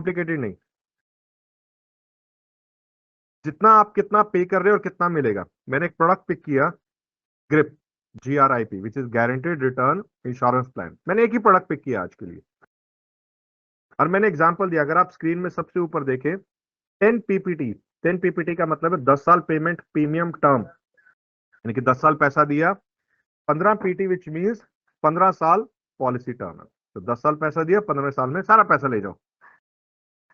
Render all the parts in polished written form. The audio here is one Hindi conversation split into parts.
कॉम्प्लिकेटेड नहीं, जितना आप कितना पे कर रहे हो और कितना मिलेगा। मैंने एक प्रोडक्ट पिक किया, grip, GRIP, which is guaranteed return insurance plan. मैंने एक ही प्रोडक्ट पिक किया आज के लिए, और मैंने एग्जांपल दिया। अगर आप स्क्रीन में सबसे ऊपर देखें, 10 PPT, 10 PPT का मतलब है 10 साल पेमेंट प्रीमियम टर्म, यानी कि 10 साल पैसा दिया। 15 PT विच मीन्स 15 साल पॉलिसी टर्म है। तो 10 साल पैसा दिया, 15वें साल में सारा पैसा ले जाओ।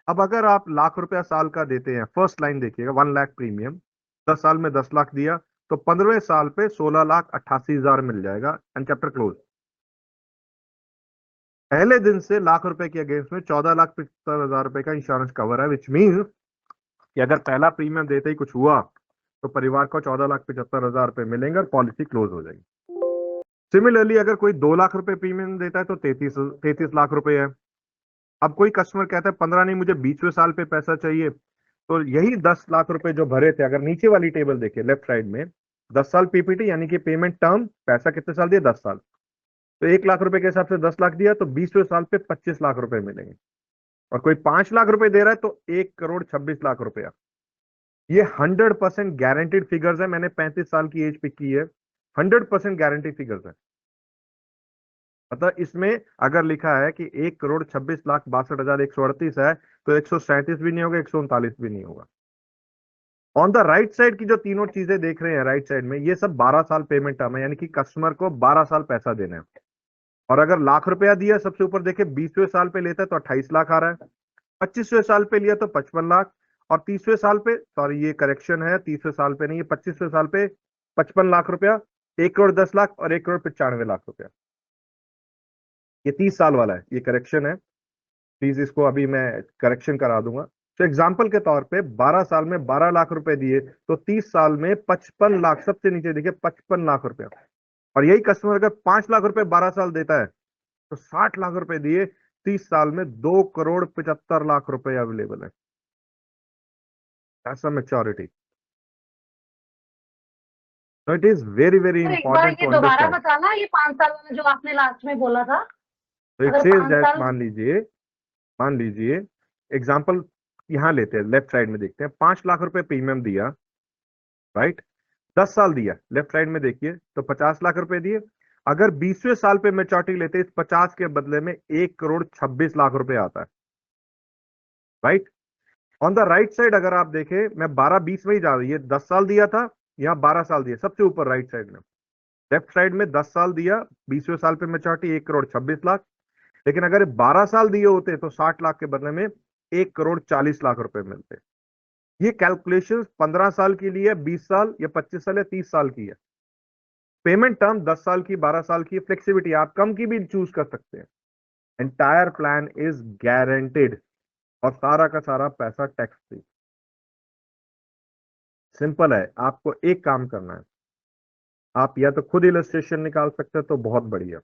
अब अगर आप लाख रुपया साल का देते हैं, फर्स्ट लाइन देखिएगा, 1 लाख प्रीमियम, 10 साल में 10 लाख दिया, तो 15वें साल पे 16,88,000 मिल जाएगा एंड चैप्टर क्लोज। पहले दिन से लाख रुपए के अगेंस्ट में 14,75,000 रुपए का इंश्योरेंस कवर है, विच मीन्स कि अगर पहला प्रीमियम देते ही कुछ हुआ तो परिवार को 14,75,000 रुपए मिलेंगे और पॉलिसी क्लोज हो जाएगी। सिमिलरली अगर कोई 2 लाख रुपए प्रीमियम देता है तो 33 लाख रुपए है। अब कोई कस्टमर कहता है 15 नहीं, मुझे 20वें साल पे पैसा चाहिए, तो यही 10 लाख रुपए जो भरे थे, अगर नीचे वाली टेबल देखिए लेफ्ट साइड में, 10 साल PPT यानी कि पेमेंट टर्म, पैसा कितने साल दिया, 10 साल, तो 1 लाख रुपए के हिसाब से 10 लाख दिया, तो 20वें साल पे 25 लाख रुपए मिलेंगे। और कोई 5 लाख रुपए दे रहा है तो 1,26,00,000 रुपया। ये 100% गारंटीड फिगर्स है। मैंने 35 साल की एज पिक की है, 100% गारंटीड फिगर्स है। मतलब इसमें अगर लिखा है कि 1,26,62,138 है, तो 137 भी नहीं होगा, 139 भी नहीं होगा। ऑन द राइट साइड की जो तीनों चीजें देख रहे हैं राइट साइड में, ये सब 12 साल पेमेंट टर्म है, यानी कि कस्टमर को 12 साल पैसा देना है। और अगर लाख रुपया दिया, सबसे ऊपर देखे 20वें साल पे लेता है तो 28 लाख आ रहा है, 25वें साल पे लिया तो 55 लाख, और 30वें साल पे, सॉरी ये करेक्शन है, 30वें साल पे नहीं, ये 25वें साल पे 55 लाख रुपया, 1,10,00,000 और 1,95,00,000 रुपया। ये 30 साल वाला है, ये करेक्शन है, प्लीज इसको अभी मैं करेक्शन करा दूंगा। तो एग्जाम्पल के तौर पे 12 साल में 12 लाख रुपए दिए, तो 30 साल में 55 लाख, सबसे नीचे देखिए 55 लाख रुपया। और यही कस्टमर अगर 5 लाख रुपए 12 साल देता है, तो 60 लाख रुपए दिए, 30 साल में 2,75,00,000 रुपए अवेलेबल है। ऐसा maturity. So it is very very तो एक बार important ये to दोबारा understand. बताना, ये 5 साल वाला जो आपने लास्ट में बोला था। तो इट अगर सेज 5 दैट, साल मान लीजिए एग्जांपल यहां लेते हैं, लेफ्ट साइड में देखते हैं, 5 लाख रुपए प्रीमियम दिया, राइट, 10 साल दिया, लेफ्ट साइड में देखिए, तो 50 लाख रुपए दिए। अगर 20वें साल पे मेच्योरिटी लेते, इस 50 के बदले में 1,26,00,000 रुपए आता है, right. On the right side अगर आप देखें, मैं 12-20 में ही जा रही है, 10 साल दिया था, यहां 12 साल दिया, सबसे ऊपर राइट साइड में, लेफ्ट साइड में 10 साल दिया, 20वें साल पे मेच्योरिटी 1,26,00,000। लेकिन अगर 12 साल दिए होते तो 60 लाख के बदले में 1,40,00,000 रुपए मिलते। ये कैलकुलेशन 15 साल के लिए, 20 साल या 25 साल या 30 साल की है। पेमेंट टर्म 10 साल की, 12 साल की, फ्लेक्सिबिलिटी आप कम की भी चूज कर सकते हैं। एंटायर प्लान इज गारंटेड, और सारा का सारा पैसा टैक्स फ्री। सिंपल है, आपको एक काम करना है, आप या तो खुद इलस्ट्रेशन निकाल सकते हैं तो बहुत बढ़िया,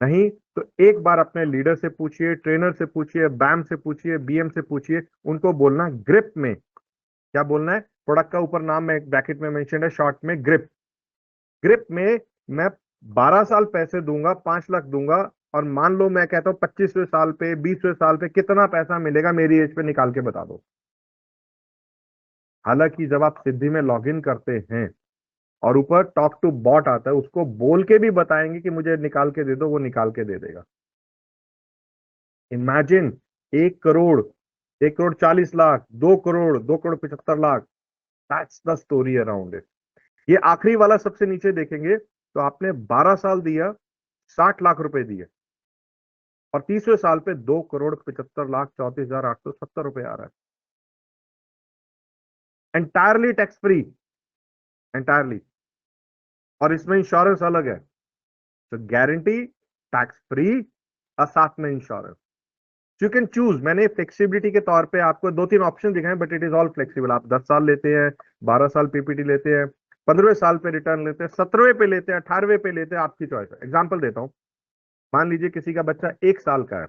नहीं तो एक बार अपने लीडर से पूछिए, ट्रेनर से पूछिए, बैम से पूछिए, BM से पूछिए, उनको बोलना ग्रिप में, क्या बोलना है, प्रोडक्ट का ऊपर नाम में ब्रैकेट में मेंशन है शॉर्ट में ग्रिप। ग्रिप में मैं 12 साल पैसे दूंगा, 5 लाख दूंगा, और मान लो मैं कहता हूं 25वें साल पे, 20वें साल पे कितना पैसा मिलेगा मेरी एज पे, निकाल के बता दो। हालांकि जब आप सिद्धि में लॉग इन करते हैं और ऊपर टॉक टू बॉट आता है, उसको बोल के भी बताएंगे कि मुझे निकाल के दे दो, वो निकाल के दे देगा। Imagine 1 crore, 1,40,00,000, 2 crore, 2,75,00,000, that's the story around it. ये आखिरी वाला सबसे नीचे देखेंगे तो आपने 12 साल दिया, 60 लाख रुपए दिए, और 30वें साल पे 2,75,34,870 रुपए आ रहा है, एंटायरली टैक्स फ्री, एंटायरली। और इसमें इंश्योरेंस अलग है, तो गारंटी, टैक्स फ्री, और साथ में इंश्योरेंस। You can choose. मैंने फ्लेक्सिबिलिटी के तौर पे आपको 2-3 ऑप्शन दिखाए, but it is all flexible. आप 10 साल लेते हैं, 12 साल PPT लेते हैं, 15वें साल पे रिटर्न लेते हैं, 17वें पे लेते हैं, 18वें पे लेते हैं, आपकी चॉइस है। एग्जाम्पल देता हूं, मान लीजिए किसी का बच्चा 1 साल का है,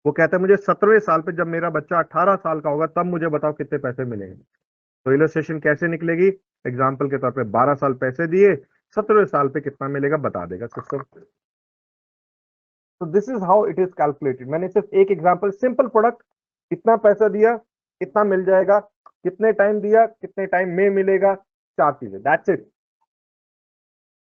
वो कहता है मुझे 17वें साल पे, जब मेरा बच्चा 18 साल का होगा तब मुझे बताओ कितने पैसे मिलेंगे। तो इलस्ट्रेशन कैसे निकलेगी, एग्जाम्पल के तौर पे 12 साल पैसे दिए, 17वें साल पे कितना मिलेगा बता देगा सिस्टम। तो this is how it is calculated. मैंने सिर्फ एक एग्जाम्पल, सिंपल प्रोडक्ट, कितना पैसा दिया, कितना मिल जाएगा, कितने टाइम दिया, कितने टाइम में मिलेगा, 4 चीजें, दैट्स इट।